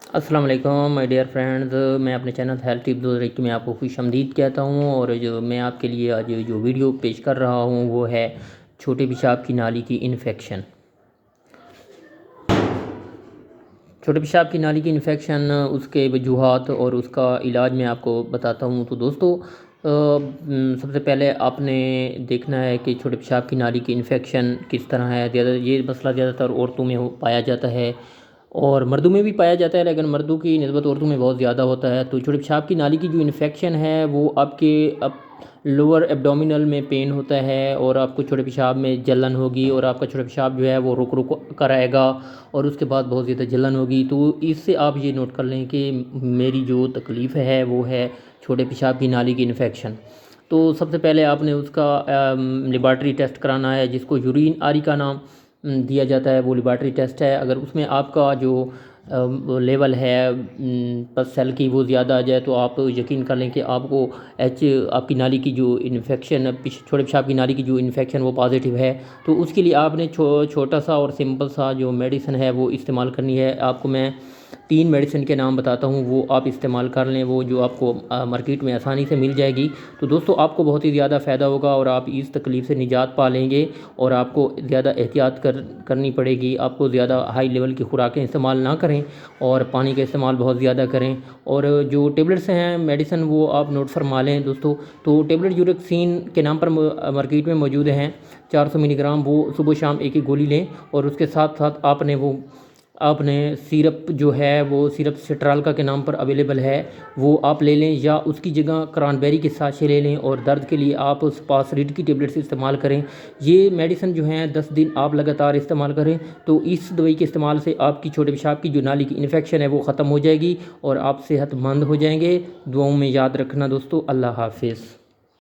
السلام علیکم my dear friends, میں اپنے چینل ہیلتھ ٹپ 2021 میں آپ کو خوش آمدید کہتا ہوں۔ اور جو میں آپ کے لیے آج جو ویڈیو پیش کر رہا ہوں وہ ہے چھوٹے پیشاب کی نالی کی انفیکشن۔ چھوٹے پیشاب کی نالی کی انفیکشن، اس کے وجوہات اور اس کا علاج میں آپ کو بتاتا ہوں۔ تو دوستو، سب سے پہلے آپ نے دیکھنا ہے کہ چھوٹے پیشاب کی نالی کی انفیکشن کس طرح ہے۔ یہ مسئلہ زیادہ تر عورتوں میں پایا جاتا ہے اور مردوں میں بھی پایا جاتا ہے، لیکن مردوں کی نسبت عورتوں میں بہت زیادہ ہوتا ہے۔ تو چھوٹے پیشاب کی نالی کی جو انفیکشن ہے وہ آپ کے لوور ایبڈومینل میں پین ہوتا ہے، اور آپ کو چھوٹے پیشاب میں جلن ہوگی، اور آپ کا چھوٹا پیشاب جو ہے وہ رک کر آئے گا، اور اس کے بعد بہت زیادہ جلن ہوگی۔ تو اس سے آپ یہ نوٹ کر لیں کہ میری جو تکلیف ہے وہ ہے چھوٹے پیشاب کی نالی کی انفیکشن۔ تو سب سے پہلے آپ نے اس کا لیبارٹری ٹیسٹ کرانا ہے، جس کو یورین آری کا نام دیا جاتا ہے۔ وہ لیبارٹری ٹیسٹ ہے، اگر اس میں آپ کا جو لیول ہے پس سیل کی وہ زیادہ آ جائے تو آپ یقین کر لیں کہ آپ کو آپ کی نالی کی جو انفیکشن، چھوٹے پیشاب کی نالی کی جو انفیکشن وہ پازیٹیو ہے۔ تو اس کے لیے آپ نے چھوٹا سا اور سمپل سا جو میڈیسن ہے وہ استعمال کرنی ہے۔ آپ کو میں 3 میڈیسن کے نام بتاتا ہوں، وہ آپ استعمال کر لیں، وہ جو آپ کو مارکیٹ میں آسانی سے مل جائے گی۔ تو دوستو، آپ کو بہت ہی زیادہ فائدہ ہوگا اور آپ اس تکلیف سے نجات پا لیں گے، اور آپ کو زیادہ احتیاط کرنی پڑے گی۔ آپ کو زیادہ ہائی لیول کی خوراکیں استعمال نہ کریں، اور پانی کا استعمال بہت زیادہ کریں۔ اور جو ٹیبلٹس ہیں میڈیسن وہ آپ نوٹ فرما لیں دوستو۔ تو ٹیبلٹ یوریکسین کے نام پر مارکیٹ میں موجود ہیں، 400 ملی گرام، وہ صبح شام ایک ایک گولی لیں، اور اس کے ساتھ ساتھ آپ نے سیرپ جو ہے وہ سیرپ سٹرالکا کے نام پر اویلیبل ہے، وہ آپ لے لیں، یا اس کی جگہ کرانبیری کے ساشے لے لیں۔ اور درد کے لیے آپ سپاسریڈ کی ٹیبلٹس استعمال کریں۔ یہ میڈیسن جو ہیں 10 دن آپ لگاتار استعمال کریں، تو اس دوائی کے استعمال سے آپ کی چھوٹے پیشاب کی جو نالی کی انفیکشن ہے وہ ختم ہو جائے گی، اور آپ صحت مند ہو جائیں گے۔ دعاؤں میں یاد رکھنا دوستو۔ اللہ حافظ۔